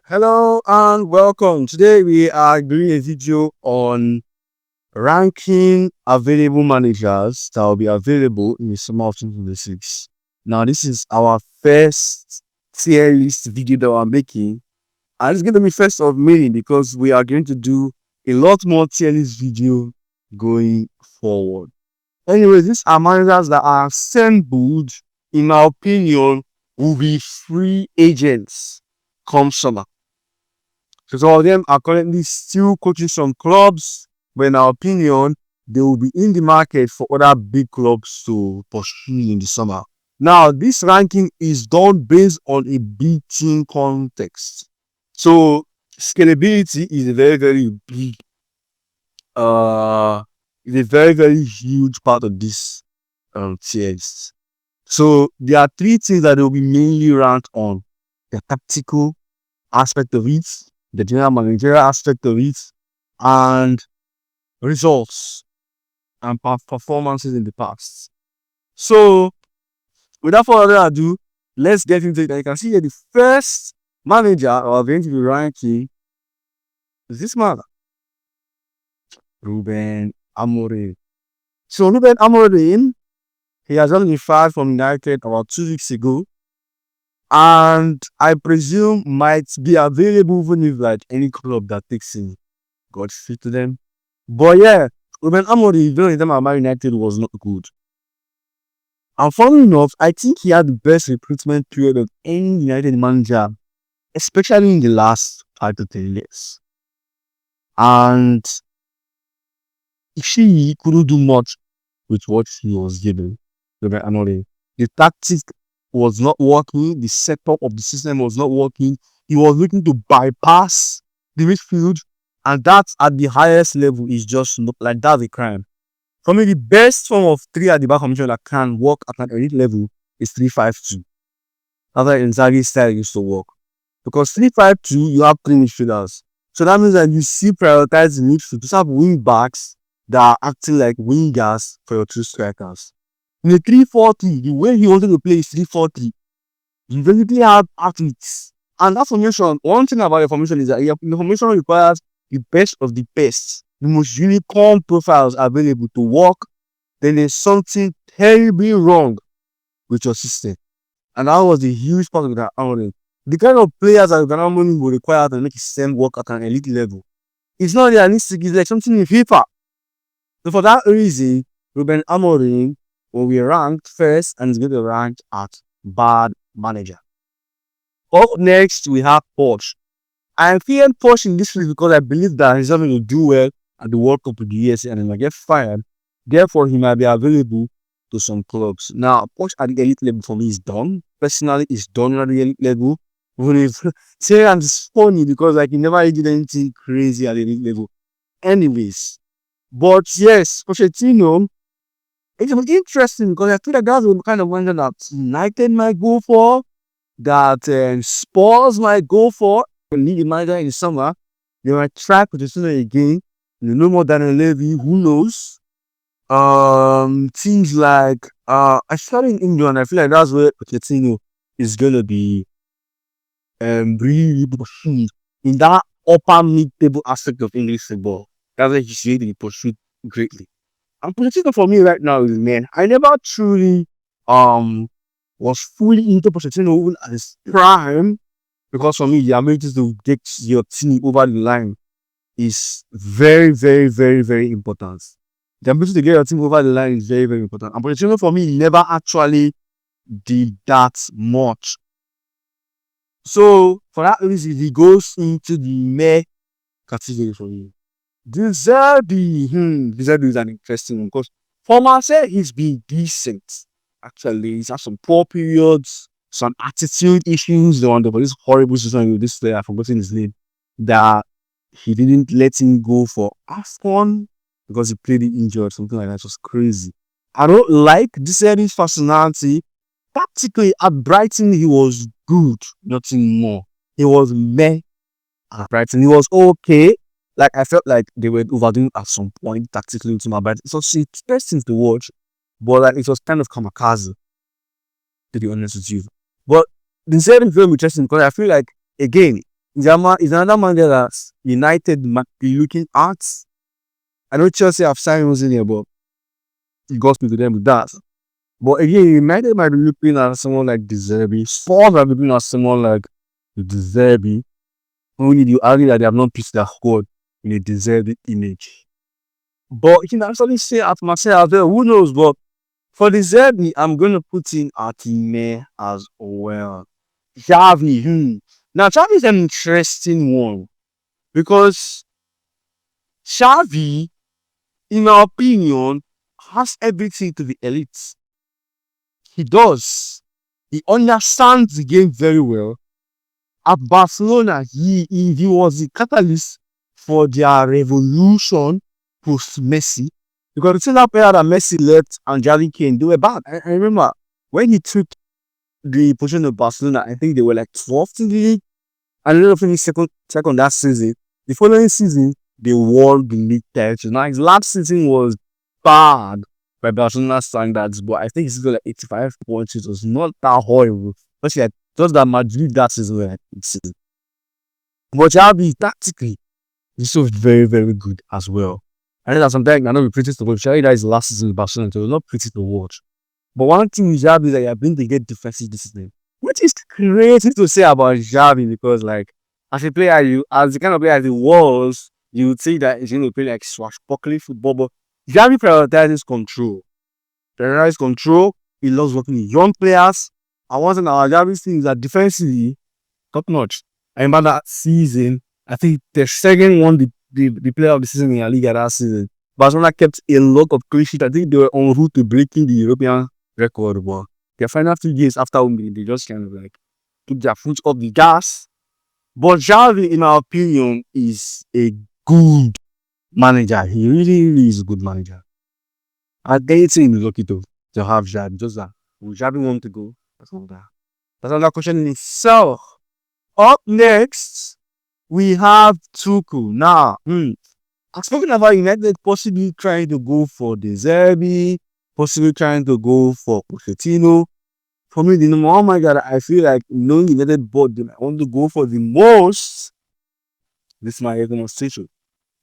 Hello and welcome. Today we are doing a video on ranking available managers that will be available in the summer of 2026. Now, this is our first tier list video that we're making, and it's going to be first of many because we are going to do a lot more tier list video going forward. Anyways, these are managers that are assembled, in my opinion, will be free agents come summer. So some of them are currently still coaching some clubs, but in our opinion, they will be in the market for other big clubs to pursue in the summer. Now, this ranking is done based on a big team context. So scalability is a very, very big, is a very, very huge part of this tiers. So there are three things that will be mainly ranked on: the tactical aspect of it, the general managerial aspect of it, and results and performances in the past. So, without further ado, let's get into it. And you can see here the first manager we're going to be ranking is this man, Ruben Amorim. So, Ruben Amorim, he has only been fired from United about 2 weeks ago, and I presume might be available even if like any club that takes him got fit to them. But yeah, Ruben Amorim, during the time at Man United, was not good. And funny enough, I think he had the best recruitment period of any United manager, especially in the last 5 to 10 years. And he couldn't do much with what he was given, Ruben Amorim. The tactics was not working, the setup of the system was not working. He was looking to bypass the midfield, and that at the highest level is just not like that's a crime. For me, the best form of three at the back formation that can work at an elite level is 3-5-2. That's how Inzaghi's style used to work. Because 3-5-2, you have three midfielders. So that means that you see prioritize the midfield. You have wing backs that are acting like wingers for your two strikers. In the 3-4-3, the way he wanted to play is 3-4-3. You basically have athletes. And that formation, one thing about the formation is that the formation requires the best of the best, the most unicorn profiles available to work. Then there's something terribly wrong with your system. And that was the huge part of that Amorim. The kind of players that Ruben Amorim will require to make his system work at an elite level. It's not realistic, it's like something in FIFA. So for that reason, Ruben Amorim will be ranked first and is going to be ranked at bad manager. Up next, we have Poch. I am feeling Poch in this list because I believe that he's not going to do well at the World Cup with the USA and he might get fired. Therefore, he might be available to some clubs. Now, Poch at the elite level for me is done. Personally, it's done at the elite level. Even if saying it's funny because like he never did anything crazy at the elite level. Anyways, but yes, Pochettino, it's interesting because I feel like that's the kind of one that United might go for, that Spurs might go for. Need a manager in the summer. They might try Pochettino again. No more Daniel Levy, who knows? Things like I started in England. I feel like that's where Pochettino is gonna be really pursued in that upper mid-table aspect of English football. That's where he's really pursued greatly. And Pochettino for me right now is, man, I never truly was fully into Pochettino even at his prime, because for me the ability to get your team over the line is very, very, very, very important. The ability to get your team over the line is very, very important. And Pochettino for me never actually did that much. So for that reason, he goes into the meh category for me. De Zerbi is an interesting one because for Marseille, he's been decent. Actually, he's had some poor periods, some attitude issues. The one for this horrible situation with this player, I've forgotten his name, that he didn't let him go for AFCON because he played it injured, something like that. It was crazy. I don't like De Zerbi's personality. Tactically, at Brighton, he was good, nothing more. He was meh at Brighton. He was okay. Like, I felt like they were overdoing at some point tactically to my Brighton. So it's interesting to watch, but like it was kind of kamikaze, to be honest with you. But the same is very interesting because I feel like, again, Is another manager that United might be looking at. I know Chelsea have signed Rosen here, but he got me to them with that. But again, United might be looking at someone like De Zerbi. Spurs might be looking at someone like De Zerbi. Only you argue that they have not picked their squad in a De Zerbi image. But you can actually say at Marseille as well, who knows? But for De Zerbi, I'm going to put in Atime as well. Xavi. Now, Xavi is an interesting one because Xavi, in my opinion, has everything to be elite. He does. He understands the game very well. At Barcelona, he was the catalyst for their revolution post Messi. Because the same player that Messi left and Xavi came, they were bad. I remember when he took the position of Barcelona, I think they were like 12th in the league. And they finished second that season. The following season, they won the league title. Now, his last season was bad by Barcelona standards, but I think he's got like 85 points. It was not that horrible. But yeah, just that Madrid that season were like season. But Xavi, tactically, he's so very, very good as well. I know that sometimes I know we pretty to watch. Xavi, that is last season in Barcelona, so it was not pretty to watch. But one thing with Xavi is that you're going to get defensive discipline, which is crazy to say about Xavi because, like, as a player, as the kind of player he was, you would say that he's going to play like swashbuckling football. But Xavi prioritizes control. He loves working with young players. And one thing our Xavi's thing is that defensively, top notch. I remember that season, I think the second one, the player of the season in La Liga that season. Barcelona kept a lot of clean sheet. I think they were en route to breaking the European record. But their final 2 years after winning, they just kind of like took their foot off the gas. But Xavi, in my opinion, is a good manager. He really, really is a good manager. And any team is lucky to have Xavi. Just that. Will Xavi want to go? That's all that. That's another question in itself. Up next, we have Tuchel. Now, I've spoken about United possibly trying to go for De Zerbi, possibly trying to go for Pochettino. For me, the number one manager that I feel like knowing United board them, I want to go for the most. This is my demonstration.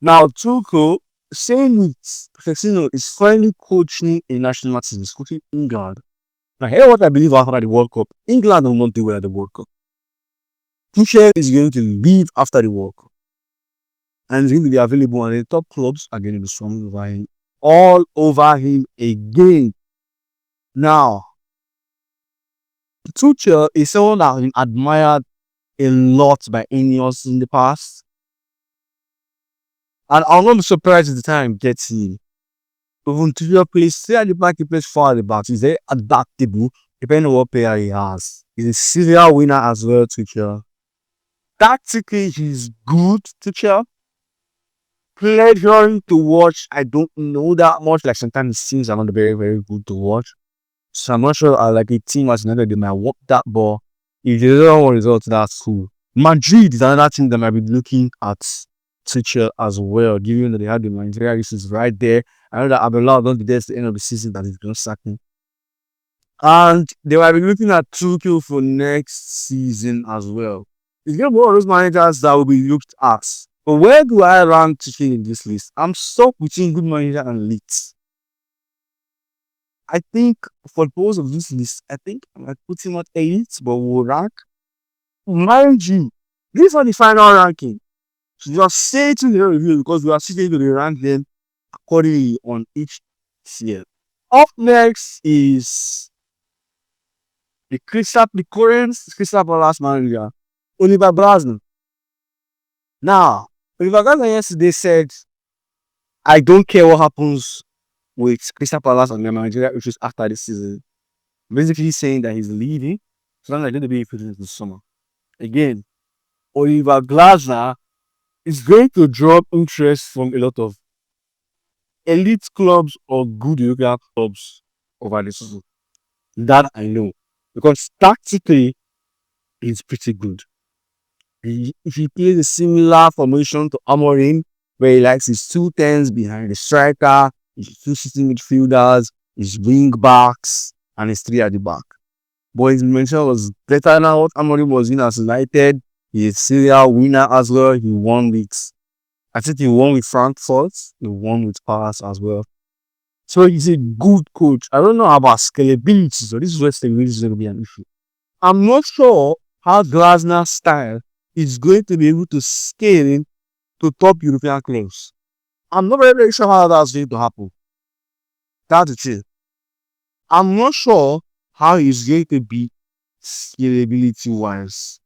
Now, Tuchel, same with Pochettino, is finally coaching a national team. He's coaching England. Now, here's what I believe after the World Cup. England will not do well at the World Cup. Tuchel is going to leave after the World Cup. And he's going to be available, and the top clubs are going to be strong over him. All over him again. Now, Tuchel is someone that has been admired a lot by Ineos in the past. And I'm not surprised at the time gets him. Even Tuchel plays, say at the back, he plays far at the back. He's very adaptable, depending on what player he has. He's a serial winner as well, Tuchel. Tactically, he's good, Tuchel. Pleasuring to watch, I don't know that much. Like sometimes the teams are not very, very good to watch. So I'm not sure like a team as another they might work that ball. If they don't want results, that's cool. Madrid is another team that might be looking at Tuchel as well, given that they had the Nigeria issues right there. I know that Abdullah don't be there at the end of the season that he's going to sack him. And they might be looking at Tuchel for next season as well. He's going to be one of those managers that will be looked at. But where do I rank Tuchel in this list? I'm stuck between good manager and Leeds. I think for the purpose of this list, I think I might put him at 8, but we'll rank. Mind you, these are the final ranking. So just say to the review because we are still going to rank them accordingly on each tier. Up next is the current Crystal Palace manager, Oliver Glasner. Now, Oliver Glasner yesterday said, I don't care what happens with Crystal Palace and their managerial issues after this season. Basically saying that he's leaving, so I'm going to be in prison this summer. Again, Oliver Glasner is going to draw interest from a lot of elite clubs or good European clubs over the season. That I know. Because tactically, he's pretty good. He plays a similar formation to Amorim, where he likes his 2 10s behind the striker, his 2 sitting midfielders, his wing backs, and his 3 at the back. But his mention was better than what Amorim was in as United. He's a serial winner as well. He won with, I think he won with Frankfurt. He won with Palace as well. So he's a good coach. I don't know about scalability. So this is where scalability is going to be an issue. I'm not sure how Glasner's style is going to be able to scale to top European clubs. I'm not very sure how that's going to happen. That's the truth. I'm not sure how he's going to be scalability wise.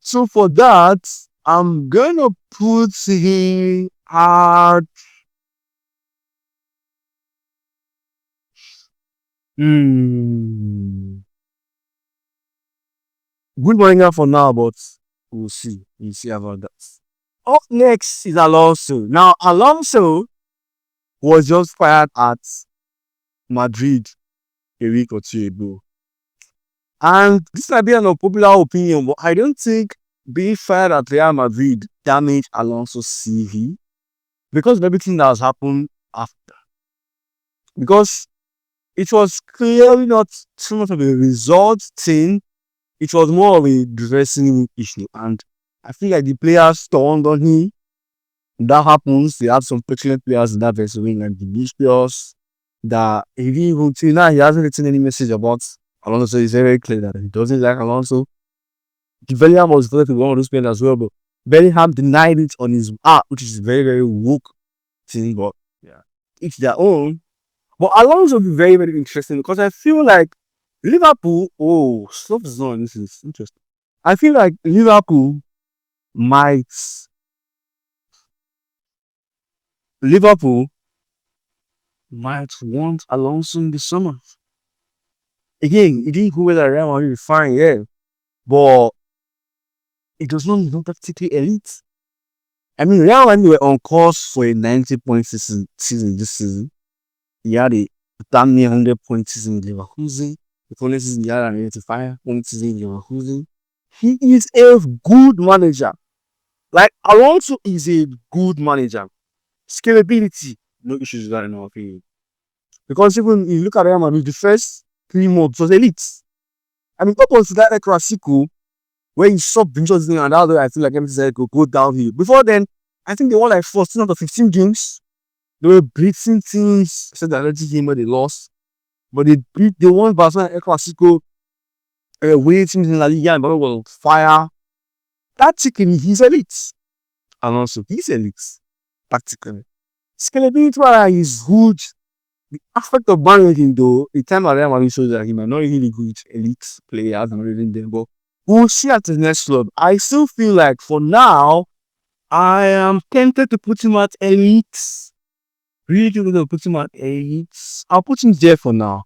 So for that, I'm gonna put him at hmm, good manager for now, but we'll see. We'll see about that. Up next is Alonso. Now Alonso was just fired at Madrid a week or two ago. And this might be an unpopular opinion, but I don't think being fired at Real Madrid damaged Alonso's CV because of everything that has happened after. Because it was clearly not too much of a result thing, it was more of a dressing room issue. And I feel like the players turned on him. That happens. They have some petulant players in that dressing room, like Vinicius, that he didn't even till now he hasn't written any message about Alonso. It's very clear that he doesn't like Alonso. Bellingham was voted to be one of those players as well, but Bellingham denied it on his app, which is very, very woke thing, but yeah, it's their own. But Alonso will be very, very interesting because I feel like Liverpool, oh, stop zone, this is interesting. I feel like might, Liverpool might want Alonso in the summer. Again, it didn't go well at Real Madrid, fine, yeah, but it does not tactically elite. I mean, Real Madrid were on course for a 90-point season this season. He had a damn near 100-point season with Leverkusen. The following season, he had an 85-point season with Leverkusen. He is a good manager. Like, Alonso is a good manager. Scalability, no issues with that in our opinion. Because even if you look at Real Madrid, the first 3 months was elite. I mean, what was that like Clasico, where he saw Vinicius and that way I feel like everything could go downhill. Before then, I think they won like 14 out of 15 games. They were beating teams. Except the Atletico game where they lost. But they won Barcelona El Clasico. Winning teams in La Liga and Barcelona was fire. Tactically, he's elite. And also, he's elite. Tactically. Scalability is good. The aspect of managing though, the time at Real Madrid shows that he might not really good elite players and everything there. But we'll see at the next club. I still feel like for now, I am tempted to put him at elite. Really tempted to put him at elite. I'll put him there for now.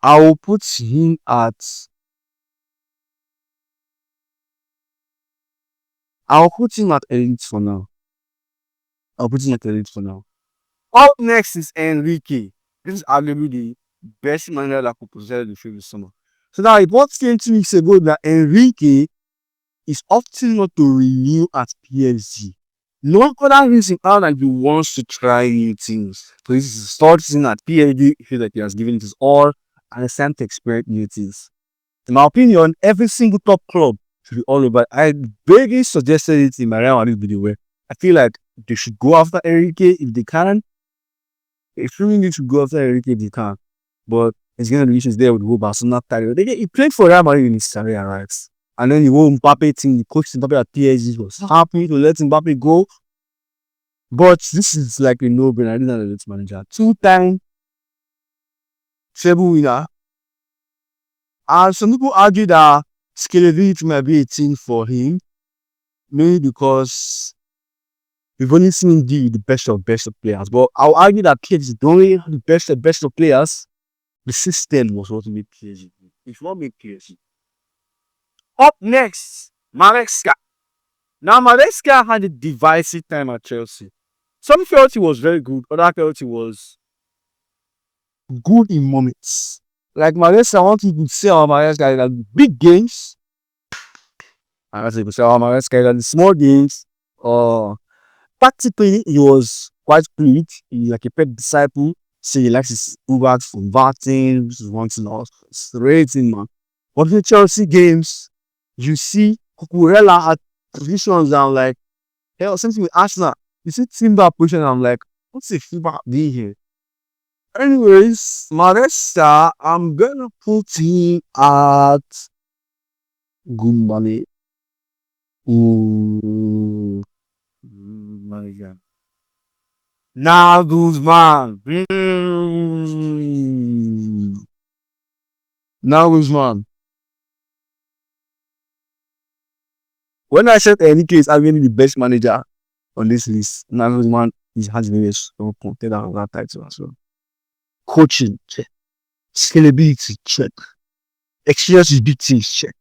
I will put him at. I'll put him at elite for now. I'll put him at elite for now. Up next is Enrique. This is arguably the best manager that could possess the field this summer. So now, it was 2 weeks ago that Enrique is opting not to renew at PSG. No other reason other than he wants to try new things. So this is starting at PSG. He feels like he has given it his all and it's time to experiment new things. In my opinion, every single top club should be all over. I very suggested it in my Real Madrid video where I feel like they should go after Enrique if they can. They really need to go after Enrique if they can. But it's going to be issues there with who Barcelona title. He played for Real Madrid in his career, right? And then the whole Mbappe team, the coach Mbappe at PSG was happy to let Mbappe go. But this is like a no-brainer. I didn't know this manager. 2-time treble winner. And some people argue that scalability might be a thing for him. Maybe because we've only seen him do the best of players. But I'll argue that PSG don't really have the best of players. The system was what made PSG. It's what made PSG. Up next, Maresca. Now, Maresca had a divisive time at Chelsea. Some felt he was very good, other felt he was good in moments. Like Maresca, I want you to say about Maresca in big games. I want you to say about Maresca in the small games. Practically, he was quite good. He's like a pet disciple. So he likes his fullbacks from Barton, which is one thing else. It's rating, man. But in the Chelsea games, you see Cucurella at positions. I'm like, hell, something with Arsenal. You see Timber position. I'm like, what's the feedback being here? Anyways, Maresca, I'm gonna put him at good money. Ooh, my God. Nagelsmann. Nagelsmann. When I said Enrique is arguably the best manager on this list, Nagelsmann is has been a strong contender of that title as well. Coaching, check. Scalability, check. Experience with big teams, check.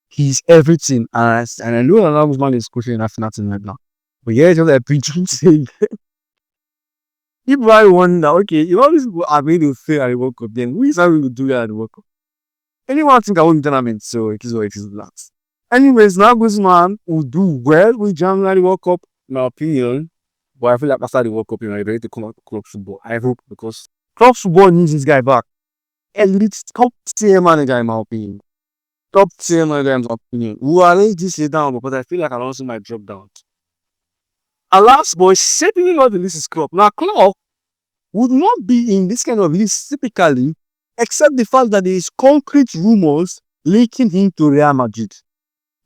He's everything. And I know that Nagelsmann is coaching national team right now. But yeah, just like preaching saying, people I wonder, okay, if all these people are going to fail at the World Cup, then who is going to do that at the World Cup? Anyone think I won't tournament, so it is what it is. Relax. Anyways, Nagelsmann will do well with Germany at the World Cup, in my opinion. But I feel like after the World Cup, he's ready to come out to club football. I hope, because club football needs this guy back. Elite top tier manager, in my opinion. Top tier manager, in my opinion. We'll arrange this later down, because I feel like Alonso might drop down. And last boy, certainly not the list is Klopp. Now, Klopp would not be in this kind of list typically, except the fact that there is concrete rumors linking him to Real Madrid.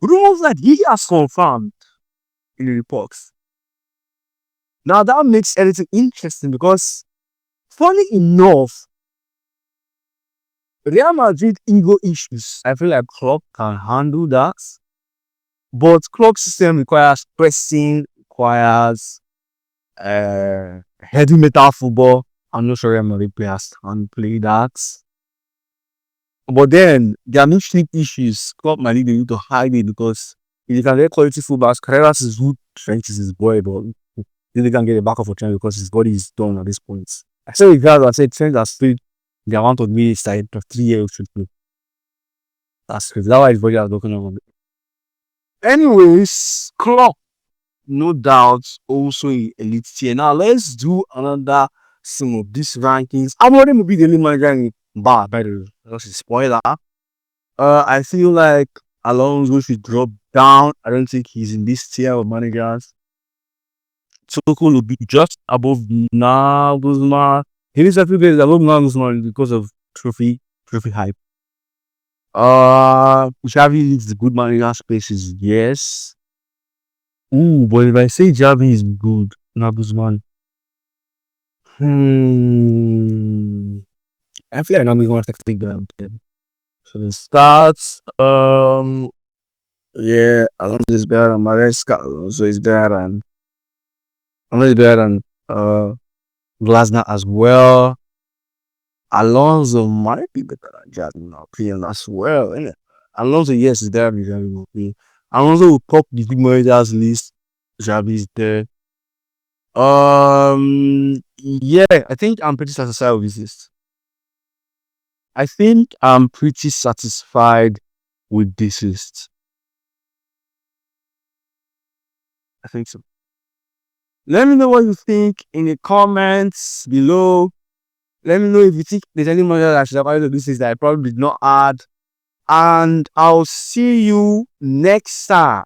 Rumors that he has confirmed in the reports. Now that makes everything interesting, because, funny enough, Real Madrid ego issues, I feel like Klopp can handle that. But Klopp's system requires pressing, requires heavy metal football. I'm not sure Real Madrid players can play that. But then there are midfield issues. Klopp might need to hide it, because if you can get quality fullbacks, Carreras is who trenches his boy, but then they can get a backup for Trent because his body is done at this point. I said with guys, I said Trent has played the amount of minutes that 3 years should play. That's crazy. That's why his body has broken on it. Anyways, Klopp, no doubt, also in elite tier. Now let's do another some of these rankings. I'm already gonna be the lead manager in bar, by the way. That's a spoiler. I feel like Alonso should drop down. I don't think he's in this tier of managers. Tuchel will be just above Nagelsmann. He needs a few days above Nagelsmann because of trophy hype. Xavi is the good manager spaces, yes. Ooh, but if I say Xavi is good, Nagelsmann, I feel like Nagelsmann wants to take them. So the starts, yeah, Alonso is better than Maresca. Alonso is better than Glasner as well. Alonso might be better than Xavi in my opinion as well, innit? Alonso, yes, is there. Xavi will be. Alonso will top the big managers list. Xavi is there. Yeah, I think I'm pretty satisfied with this. I think I'm pretty satisfied with this list. I think so. Let me know what you think in the comments below. Let me know if you think there's any manager that I should have added to this list that I probably did not add. And I'll see you next time.